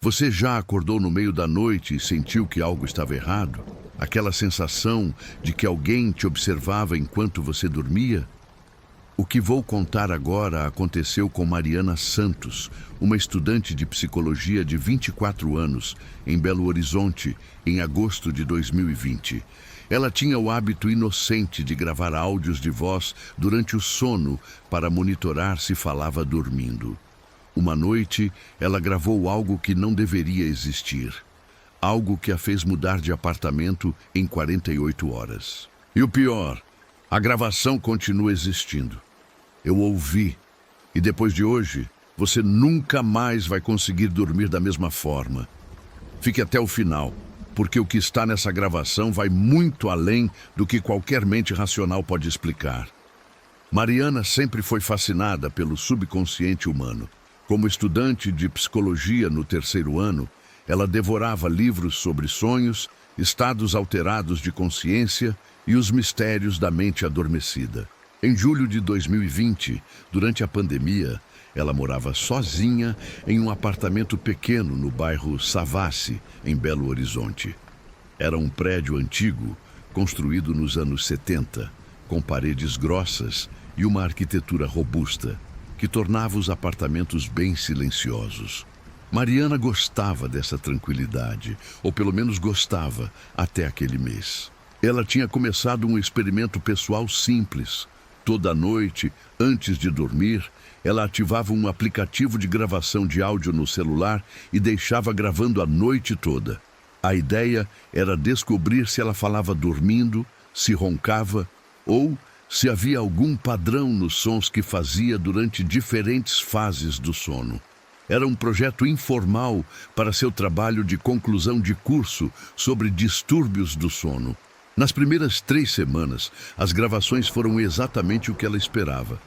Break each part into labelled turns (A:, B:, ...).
A: Você já acordou no meio da noite e sentiu que algo estava errado? Aquela sensação de que alguém te observava enquanto você dormia? O que vou contar agora aconteceu com Mariana Santos, uma estudante de psicologia de 24 anos, em Belo Horizonte, em agosto de 2020. Ela tinha o hábito inocente de gravar áudios de voz durante o sono para monitorar se falava dormindo. Uma noite, ela gravou algo que não deveria existir. Algo que a fez mudar de apartamento em 48 horas. E o pior, a gravação continua existindo. Eu ouvi. E depois de hoje, você nunca mais vai conseguir dormir da mesma forma. Fique até o final, porque o que está nessa gravação vai muito além do que qualquer mente racional pode explicar. Mariana sempre foi fascinada pelo subconsciente humano. Como estudante de psicologia no 3º ano, ela devorava livros sobre sonhos, estados alterados de consciência e os mistérios da mente adormecida. Em julho de 2020, durante a pandemia, ela morava sozinha em um apartamento pequeno no bairro Savassi, em Belo Horizonte. Era um prédio antigo, construído nos anos 70, com paredes grossas e uma arquitetura robusta, que tornava os apartamentos bem silenciosos. Mariana gostava dessa tranquilidade, ou pelo menos gostava até aquele mês. Ela tinha começado um experimento pessoal simples. Toda noite, antes de dormir, ela ativava um aplicativo de gravação de áudio no celular e deixava gravando a noite toda. A ideia era descobrir se ela falava dormindo, se roncava ou se havia algum padrão nos sons que fazia durante diferentes fases do sono. Era um projeto informal para seu trabalho de conclusão de curso sobre distúrbios do sono. Nas primeiras 3 semanas, as gravações foram exatamente o que ela esperava.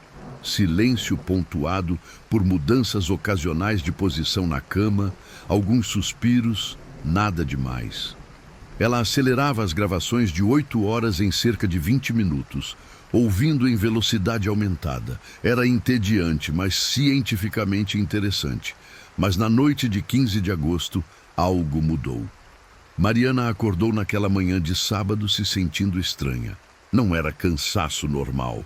A: Silêncio pontuado por mudanças ocasionais de posição na cama, alguns suspiros, nada demais. Ela acelerava as gravações de 8 horas em cerca de 20 minutos, ouvindo em velocidade aumentada. Era entediante, mas cientificamente interessante. Mas na noite de 15 de agosto, algo mudou. Mariana acordou naquela manhã de sábado se sentindo estranha. Não era cansaço normal.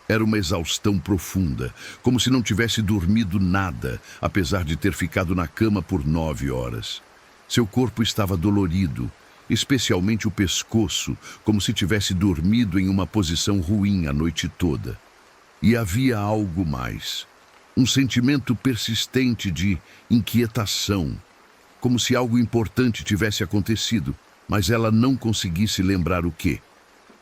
A: Era uma exaustão profunda, como se não tivesse dormido nada, apesar de ter ficado na cama por 9 horas. Seu corpo estava dolorido, especialmente o pescoço, como se tivesse dormido em uma posição ruim a noite toda. E havia algo mais. Um sentimento persistente de inquietação, como se algo importante tivesse acontecido, mas ela não conseguisse lembrar o quê.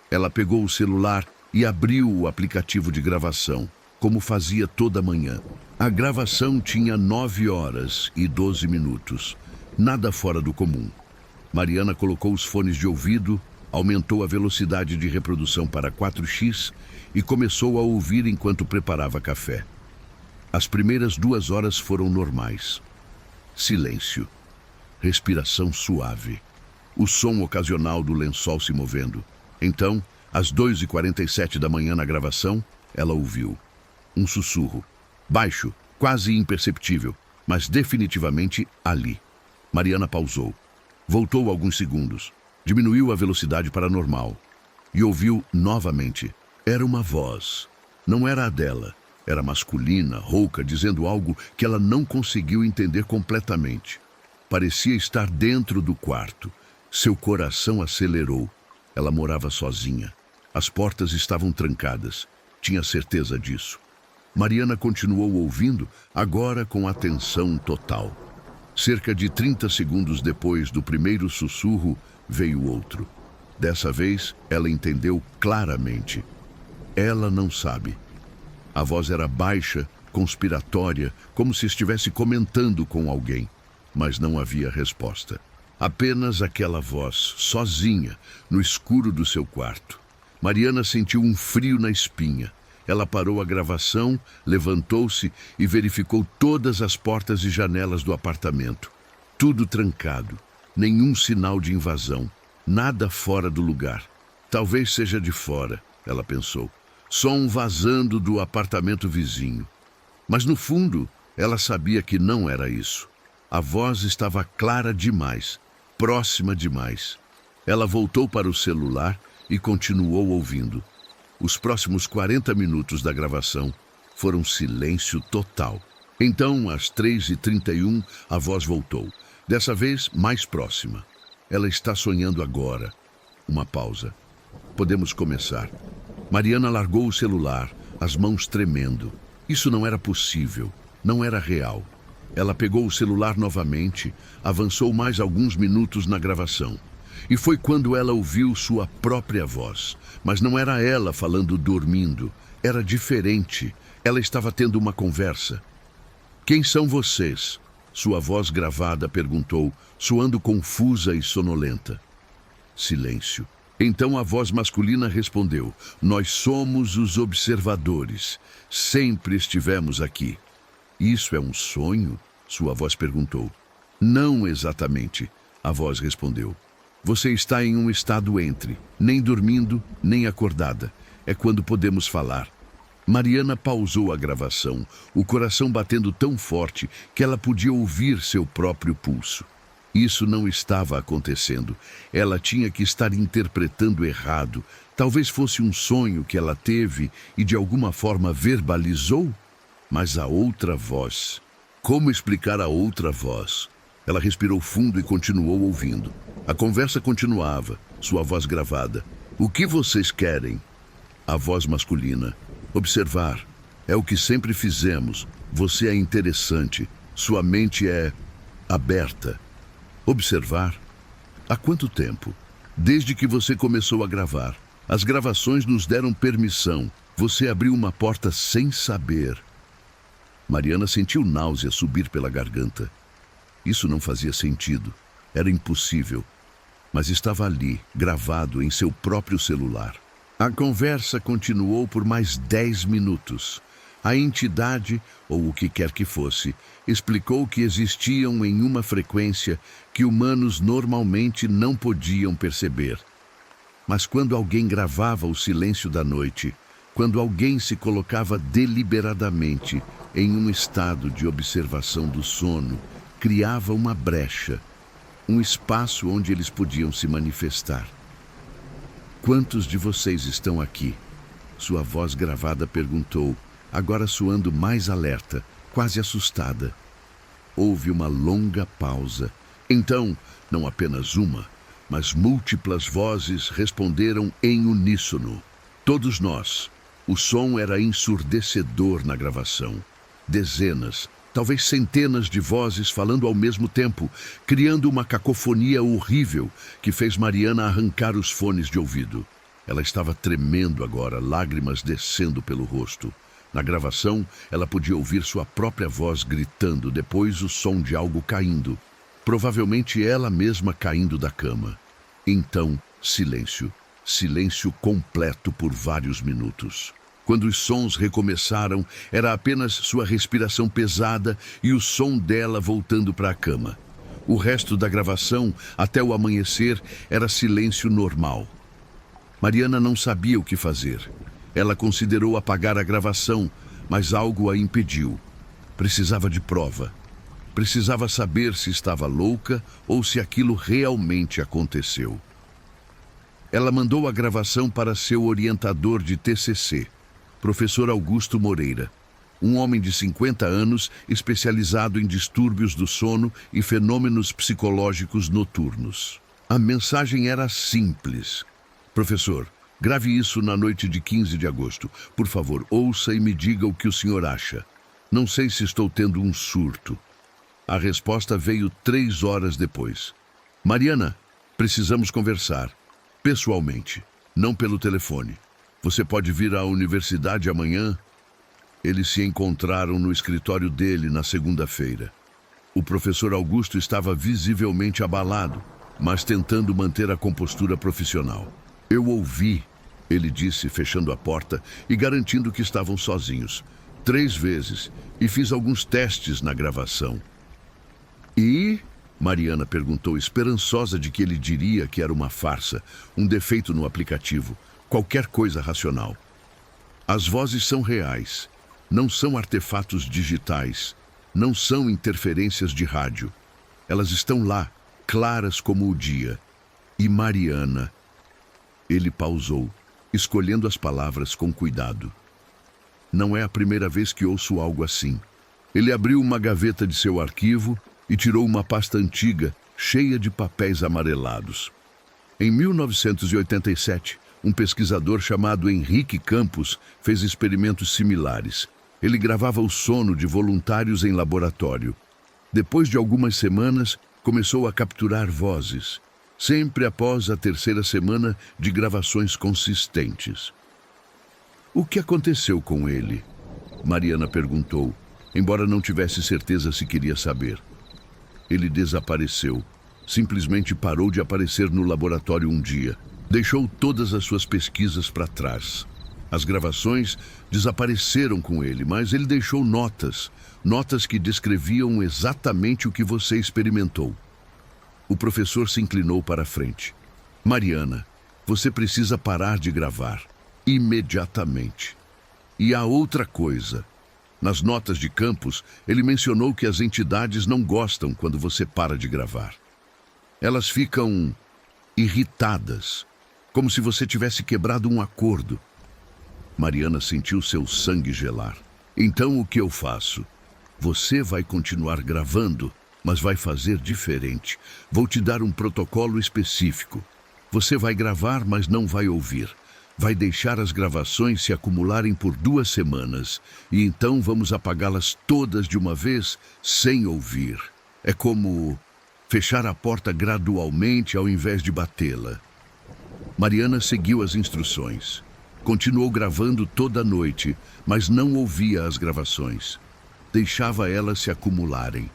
A: Ela pegou o celular e abriu o aplicativo de gravação, como fazia toda manhã. A gravação tinha 9 horas e 12 minutos, nada fora do comum. Mariana colocou os fones de ouvido, aumentou a velocidade de reprodução para 4x e começou a ouvir enquanto preparava café. As primeiras 2 horas foram normais. Silêncio. Respiração suave. O som ocasional do lençol se movendo. Então, às 2h47 da manhã na gravação, ela ouviu um sussurro. Baixo, quase imperceptível, mas definitivamente ali. Mariana pausou. Voltou alguns segundos, diminuiu a velocidade para normal e ouviu novamente. Era uma voz. Não era a dela. Era masculina, rouca, dizendo algo que ela não conseguiu entender completamente. Parecia estar dentro do quarto. Seu coração acelerou. Ela morava sozinha. As portas estavam trancadas. Tinha certeza disso. Mariana continuou ouvindo, agora com atenção total. Cerca de 30 segundos depois do primeiro sussurro, veio outro. Dessa vez, ela entendeu claramente. Ela não sabe. A voz era baixa, conspiratória, como se estivesse comentando com alguém. Mas não havia resposta. Apenas aquela voz, sozinha, no escuro do seu quarto. Mariana sentiu um frio na espinha. Ela parou a gravação, levantou-se e verificou todas as portas e janelas do apartamento. Tudo trancado, nenhum sinal de invasão, nada fora do lugar. Talvez seja de fora, ela pensou. Som vazando do apartamento vizinho. Mas no fundo, ela sabia que não era isso. A voz estava clara demais, próxima demais. Ela voltou para o celular e continuou ouvindo. Os próximos 40 minutos da gravação foram silêncio total. Então, às 3h31, a voz voltou. Dessa vez, mais próxima. Ela está sonhando agora. Uma pausa. Podemos começar. Mariana largou o celular, as mãos tremendo. Isso não era possível, não era real. Ela pegou o celular novamente, avançou mais alguns minutos na gravação. E foi quando ela ouviu sua própria voz. Mas não era ela falando dormindo, era diferente. Ela estava tendo uma conversa. Quem são vocês? Sua voz gravada perguntou, soando confusa e sonolenta. Silêncio. Então a voz masculina respondeu, nós somos os observadores. Sempre estivemos aqui. Isso é um sonho? Sua voz perguntou. Não exatamente, a voz respondeu. Você está em um estado entre, nem dormindo, nem acordada. É quando podemos falar. Mariana pausou a gravação, o coração batendo tão forte que ela podia ouvir seu próprio pulso. Isso não estava acontecendo. Ela tinha que estar interpretando errado. Talvez fosse um sonho que ela teve e de alguma forma verbalizou. Mas a outra voz... Como explicar a outra voz? Ela respirou fundo e continuou ouvindo. A conversa continuava, sua voz gravada. O que vocês querem? A voz masculina. Observar. É o que sempre fizemos. Você é interessante. Sua mente é aberta. Observar? Há quanto tempo? Desde que você começou a gravar. As gravações nos deram permissão. Você abriu uma porta sem saber. Mariana sentiu náusea subir pela garganta. Isso não fazia sentido. Era impossível. Mas estava ali, gravado em seu próprio celular. A conversa continuou por mais 10 minutos. A entidade, ou o que quer que fosse, explicou que existiam em uma frequência que humanos normalmente não podiam perceber. Mas quando alguém gravava o silêncio da noite, quando alguém se colocava deliberadamente em um estado de observação do sono, criava uma brecha, um espaço onde eles podiam se manifestar. Quantos de vocês estão aqui? Sua voz gravada perguntou, agora soando mais alerta, quase assustada. Houve uma longa pausa. Então, não apenas uma, mas múltiplas vozes responderam em uníssono. Todos nós. O som era ensurdecedor na gravação. Dezenas, talvez centenas de vozes falando ao mesmo tempo, criando uma cacofonia horrível que fez Mariana arrancar os fones de ouvido. Ela estava tremendo agora, lágrimas descendo pelo rosto. Na gravação, ela podia ouvir sua própria voz gritando, depois o som de algo caindo. Provavelmente ela mesma caindo da cama. Então, silêncio. Silêncio completo por vários minutos. Quando os sons recomeçaram, era apenas sua respiração pesada e o som dela voltando para a cama. O resto da gravação, até o amanhecer, era silêncio normal. Mariana não sabia o que fazer. Ela considerou apagar a gravação, mas algo a impediu. Precisava de prova. Precisava saber se estava louca ou se aquilo realmente aconteceu. Ela mandou a gravação para seu orientador de TCC, professor Augusto Moreira, um homem de 50 anos especializado em distúrbios do sono e fenômenos psicológicos noturnos. A mensagem era simples. Professor, grave isso na noite de 15 de agosto. Por favor, ouça e me diga o que o senhor acha. Não sei se estou tendo um surto. A resposta veio 3 horas depois. Mariana, precisamos conversar. Pessoalmente, não pelo telefone. Você pode vir à universidade amanhã? Eles se encontraram no escritório dele na segunda-feira. O professor Augusto estava visivelmente abalado, mas tentando manter a compostura profissional. Eu ouvi, ele disse, fechando a porta e garantindo que estavam sozinhos. 3 vezes, e fiz alguns testes na gravação. E... Mariana perguntou, esperançosa de que ele diria que era uma farsa, um defeito no aplicativo, qualquer coisa racional. As vozes são reais, não são artefatos digitais. Não são interferências de rádio. Elas estão lá, claras como o dia. E Mariana... Ele pausou, escolhendo as palavras com cuidado. Não é a primeira vez que ouço algo assim. Ele abriu uma gaveta de seu arquivo e tirou uma pasta antiga, cheia de papéis amarelados. Em 1987, um pesquisador chamado Henrique Campos fez experimentos similares. Ele gravava o sono de voluntários em laboratório. Depois de algumas semanas, começou a capturar vozes, sempre após a terceira semana de gravações consistentes. O que aconteceu com ele? Mariana perguntou, embora não tivesse certeza se queria saber. Ele desapareceu. Simplesmente parou de aparecer no laboratório um dia. Deixou todas as suas pesquisas para trás. As gravações desapareceram com ele, mas ele deixou notas que descreviam exatamente o que você experimentou. O professor se inclinou para a frente. Mariana, você precisa parar de gravar. Imediatamente. E há outra coisa. Nas notas de Campos, ele mencionou que as entidades não gostam quando você para de gravar. Elas ficam irritadas, como se você tivesse quebrado um acordo. Mariana sentiu seu sangue gelar. Então o que eu faço? Você vai continuar gravando, mas vai fazer diferente. Vou te dar um protocolo específico. Você vai gravar, mas não vai ouvir. Vai deixar as gravações se acumularem por 2 semanas. E então vamos apagá-las todas de uma vez, sem ouvir. É como fechar a porta gradualmente ao invés de batê-la. Mariana seguiu as instruções. Continuou gravando toda a noite, mas não ouvia as gravações. Deixava elas se acumularem.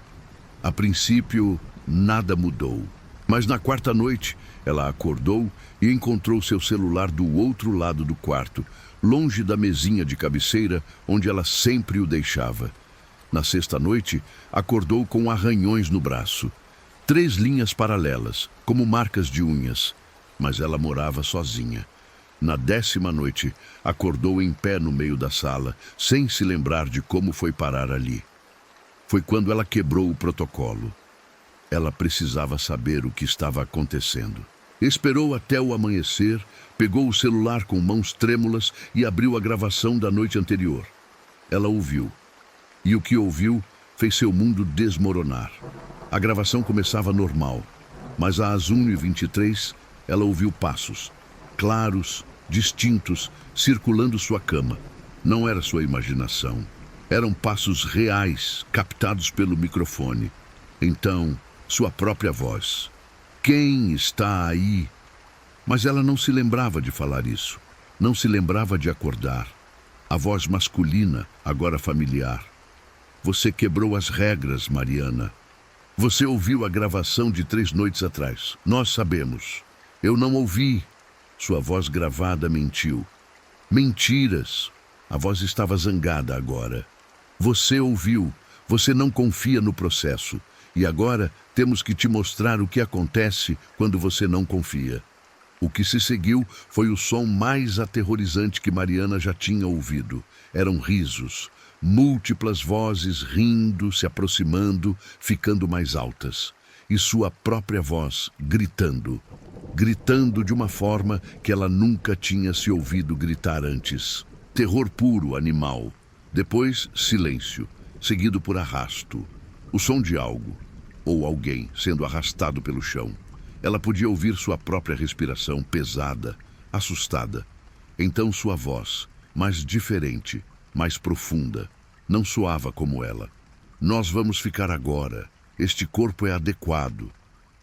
A: A princípio, nada mudou. Mas na 4ª noite, ela acordou e encontrou seu celular do outro lado do quarto, longe da mesinha de cabeceira, onde ela sempre o deixava. Na 6ª noite, acordou com arranhões no braço. 3 linhas paralelas, como marcas de unhas. Mas ela morava sozinha. Na 10ª noite, acordou em pé no meio da sala, sem se lembrar de como foi parar ali. Foi quando ela quebrou o protocolo. Ela precisava saber o que estava acontecendo. Esperou até o amanhecer, pegou o celular com mãos trêmulas e abriu a gravação da noite anterior. Ela ouviu. E o que ouviu fez seu mundo desmoronar. A gravação começava normal, mas às 1h23 ela ouviu passos, claros, distintos, circulando sua cama. Não era sua imaginação. Eram passos reais, captados pelo microfone. Então, sua própria voz. Quem está aí? Mas ela não se lembrava de falar isso. Não se lembrava de acordar. A voz masculina, agora familiar. Você quebrou as regras, Mariana. Você ouviu a gravação de 3 noites atrás. Nós sabemos. Eu não ouvi. Sua voz gravada mentiu. Mentiras. A voz estava zangada agora. Você ouviu. Você não confia no processo. E agora temos que te mostrar o que acontece quando você não confia. O que se seguiu foi o som mais aterrorizante que Mariana já tinha ouvido. Eram risos. Múltiplas vozes rindo, se aproximando, ficando mais altas. E sua própria voz gritando. Gritando de uma forma que ela nunca tinha se ouvido gritar antes. Terror puro, animal. Depois, silêncio, seguido por arrasto. O som de algo, ou alguém, sendo arrastado pelo chão. Ela podia ouvir sua própria respiração pesada, assustada. Então sua voz, mais diferente, mais profunda, não soava como ela. Nós vamos ficar agora. Este corpo é adequado.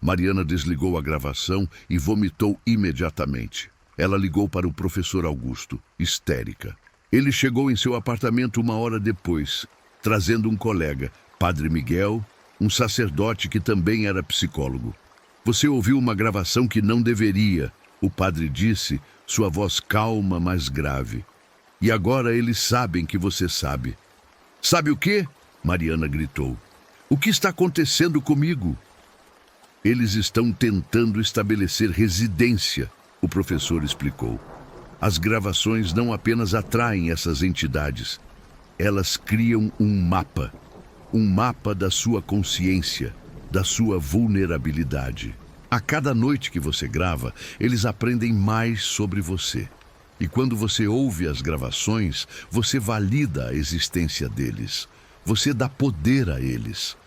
A: Mariana desligou a gravação e vomitou imediatamente. Ela ligou para o professor Augusto, histérica. Ele chegou em seu apartamento 1 hora depois, trazendo um colega, Padre Miguel, um sacerdote que também era psicólogo. Você ouviu uma gravação que não deveria, o padre disse, sua voz calma, mas grave. E agora eles sabem que você sabe. Sabe o quê? Mariana gritou. O que está acontecendo comigo? Eles estão tentando estabelecer residência, o professor explicou. As gravações não apenas atraem essas entidades, elas criam um mapa. um mapa da sua consciência, da sua vulnerabilidade. A cada noite que você grava, eles aprendem mais sobre você. E quando você ouve as gravações, você valida a existência deles. Você dá poder a eles.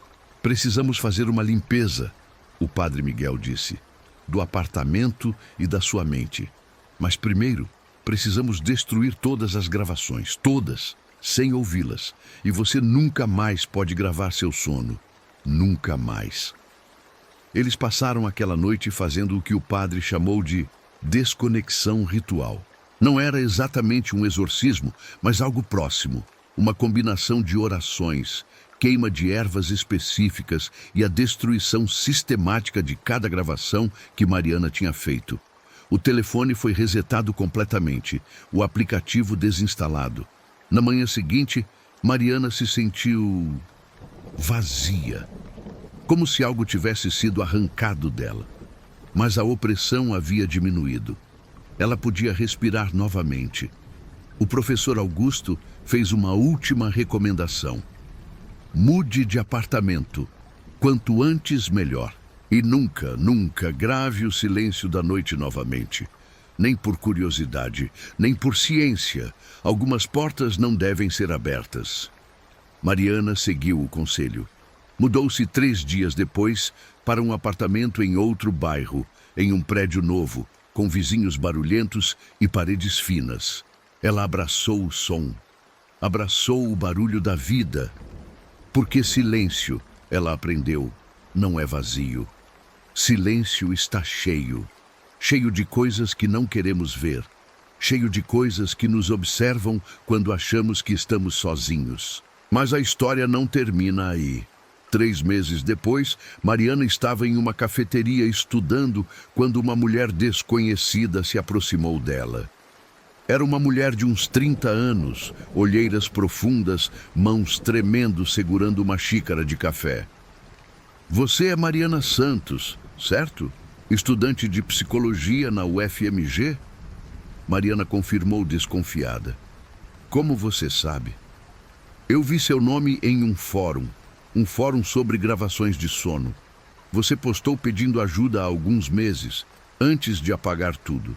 A: Precisamos fazer uma limpeza, o padre Miguel disse, do apartamento e da sua mente. Mas primeiro, precisamos destruir todas as gravações, todas, sem ouvi-las. E você nunca mais pode gravar seu sono. Nunca mais. Eles passaram aquela noite fazendo o que o padre chamou de desconexão ritual. Não era exatamente um exorcismo, mas algo próximo. Uma combinação de orações, queima de ervas específicas e a destruição sistemática de cada gravação que Mariana tinha feito. O telefone foi resetado completamente, o aplicativo desinstalado. Na manhã seguinte, Mariana se sentiu vazia, como se algo tivesse sido arrancado dela. Mas a opressão havia diminuído. Ela podia respirar novamente. O professor Augusto fez uma última recomendação. Mude de apartamento. Quanto antes, melhor. E nunca, nunca grave o silêncio da noite novamente. Nem por curiosidade, nem por ciência. Algumas portas não devem ser abertas. Mariana seguiu o conselho. Mudou-se 3 dias depois para um apartamento em outro bairro, em um prédio novo, com vizinhos barulhentos e paredes finas. Ela abraçou o som, abraçou o barulho da vida. Porque silêncio, ela aprendeu, não é vazio. Silêncio está cheio, cheio de coisas que não queremos ver, cheio de coisas que nos observam quando achamos que estamos sozinhos. Mas a história não termina aí. 3 meses depois, Mariana estava em uma cafeteria estudando quando uma mulher desconhecida se aproximou dela. Era uma mulher de uns 30 anos, olheiras profundas, mãos tremendo segurando uma xícara de café. Você é Mariana Santos, certo? Estudante de psicologia na UFMG? Mariana confirmou desconfiada. Como você sabe? Eu vi seu nome em um fórum sobre gravações de sono. Você postou pedindo ajuda há alguns meses, antes de apagar tudo.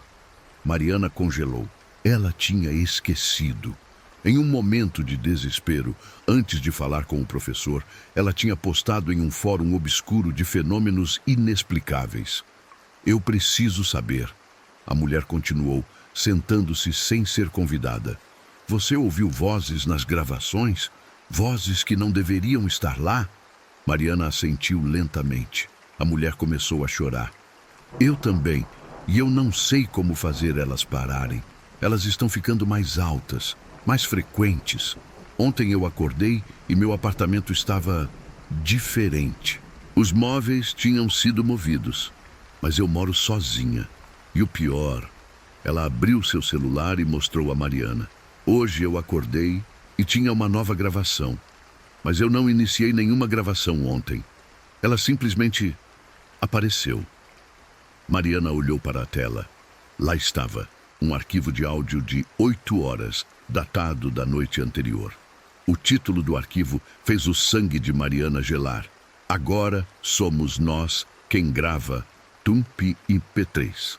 A: Mariana congelou. Ela tinha esquecido. Em um momento de desespero, antes de falar com o professor, ela tinha postado em um fórum obscuro de fenômenos inexplicáveis. Eu preciso saber. A mulher continuou, sentando-se sem ser convidada. Você ouviu vozes nas gravações? Vozes que não deveriam estar lá? Mariana assentiu lentamente. A mulher começou a chorar. Eu também, e eu não sei como fazer elas pararem. Elas estão ficando mais altas, mais frequentes. Ontem eu acordei e meu apartamento estava diferente. Os móveis tinham sido movidos, mas eu moro sozinha. E o pior, ela abriu seu celular e mostrou a Mariana. Hoje eu acordei e tinha uma nova gravação, mas eu não iniciei nenhuma gravação ontem. Ela simplesmente apareceu. Mariana olhou para a tela. Lá estava, um arquivo de áudio de 8 horas, datado da noite anterior. O título do arquivo fez o sangue de Mariana gelar. Agora somos nós quem grava Tumpi MP3.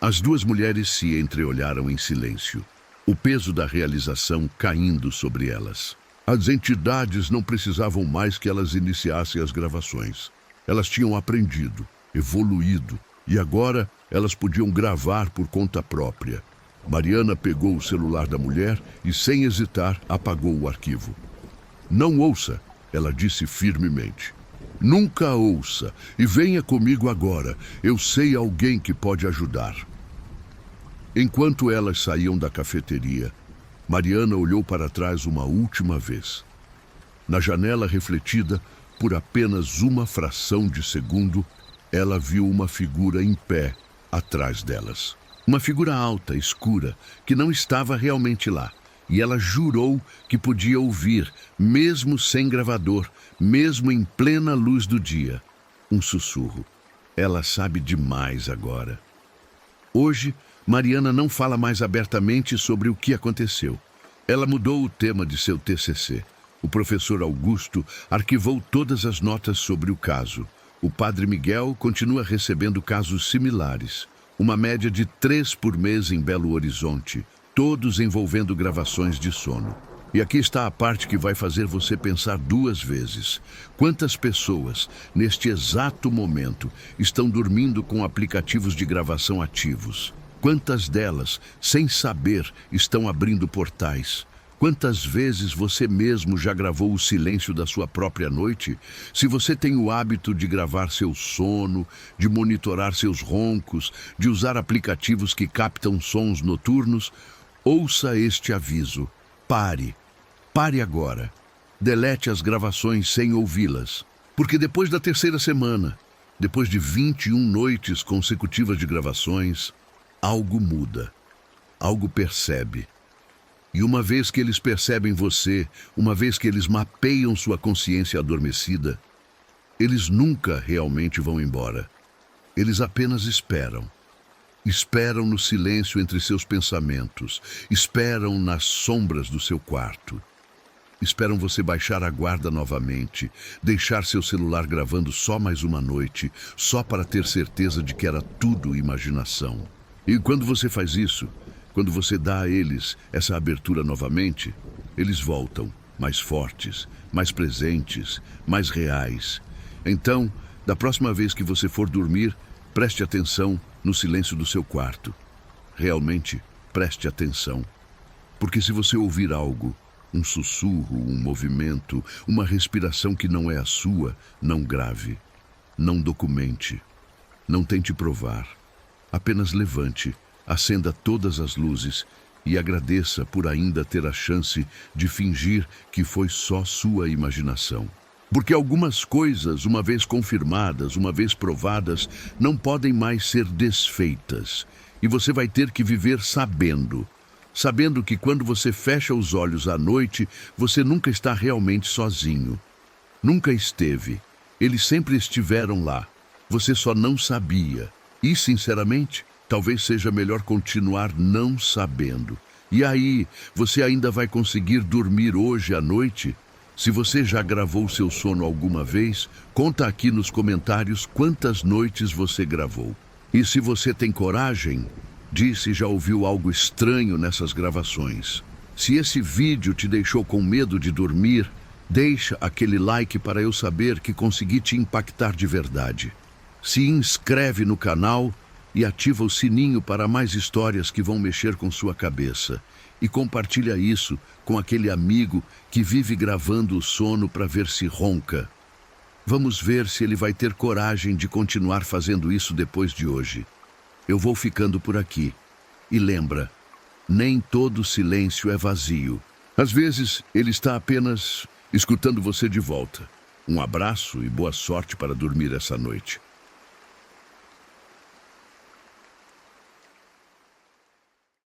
A: As duas mulheres se entreolharam em silêncio, o peso da realização caindo sobre elas. As entidades não precisavam mais que elas iniciassem as gravações. Elas tinham aprendido, evoluído, e agora elas podiam gravar por conta própria. Mariana pegou o celular da mulher e, sem hesitar, apagou o arquivo. Não ouça, ela disse firmemente. Nunca ouça, e venha comigo agora. Eu sei alguém que pode ajudar. Enquanto elas saíam da cafeteria, Mariana olhou para trás uma última vez. Na janela refletida, por apenas uma fração de segundo, ela viu uma figura em pé atrás delas. Uma figura alta, escura, que não estava realmente lá. E ela jurou que podia ouvir, mesmo sem gravador, mesmo em plena luz do dia. Um sussurro. Ela sabe demais agora. Hoje, Mariana não fala mais abertamente sobre o que aconteceu. Ela mudou o tema de seu TCC. O professor Augusto arquivou todas as notas sobre o caso. O padre Miguel continua recebendo casos similares. Uma média de 3 por mês em Belo Horizonte, todos envolvendo gravações de sono. E aqui está a parte que vai fazer você pensar 2 vezes. Quantas pessoas, neste exato momento, estão dormindo com aplicativos de gravação ativos? Quantas delas, sem saber, estão abrindo portais? Quantas vezes você mesmo já gravou o silêncio da sua própria noite? Se você tem o hábito de gravar seu sono, de monitorar seus roncos, de usar aplicativos que captam sons noturnos, ouça este aviso. Pare. Pare agora. Delete as gravações sem ouvi-las. Porque depois da 3ª semana, depois de 21 noites consecutivas de gravações, algo muda. Algo percebe. E uma vez que eles percebem você, uma vez que eles mapeiam sua consciência adormecida, eles nunca realmente vão embora. Eles apenas esperam. Esperam no silêncio entre seus pensamentos. Esperam nas sombras do seu quarto. Esperam você baixar a guarda novamente, deixar seu celular gravando só mais uma noite, só para ter certeza de que era tudo imaginação. E quando você faz isso, quando você dá a eles essa abertura novamente, eles voltam, mais fortes, mais presentes, mais reais. Então, da próxima vez que você for dormir, preste atenção no silêncio do seu quarto. Realmente, preste atenção. Porque se você ouvir algo, um sussurro, um movimento, uma respiração que não é a sua, não grave, não documente, não tente provar. Apenas levante, acenda todas as luzes e agradeça por ainda ter a chance de fingir que foi só sua imaginação. Porque algumas coisas, uma vez confirmadas, uma vez provadas, não podem mais ser desfeitas. E você vai ter que viver sabendo que quando você fecha os olhos à noite, você nunca está realmente sozinho. Nunca esteve. Eles sempre estiveram lá. Você só não sabia. E, sinceramente, talvez seja melhor continuar não sabendo. E aí, você ainda vai conseguir dormir hoje à noite? Se você já gravou seu sono alguma vez, conta aqui nos comentários quantas noites você gravou. E se você tem coragem, diz se já ouviu algo estranho nessas gravações. Se esse vídeo te deixou com medo de dormir, deixa aquele like para eu saber que consegui te impactar de verdade. Se inscreve no canal e ativa o sininho para mais histórias que vão mexer com sua cabeça. E compartilha isso com aquele amigo que vive gravando o sono para ver se ronca. Vamos ver se ele vai ter coragem de continuar fazendo isso depois de hoje. Eu vou ficando por aqui. E lembra, nem todo silêncio é vazio. Às vezes, ele está apenas escutando você de volta. Um abraço e boa sorte para dormir essa noite.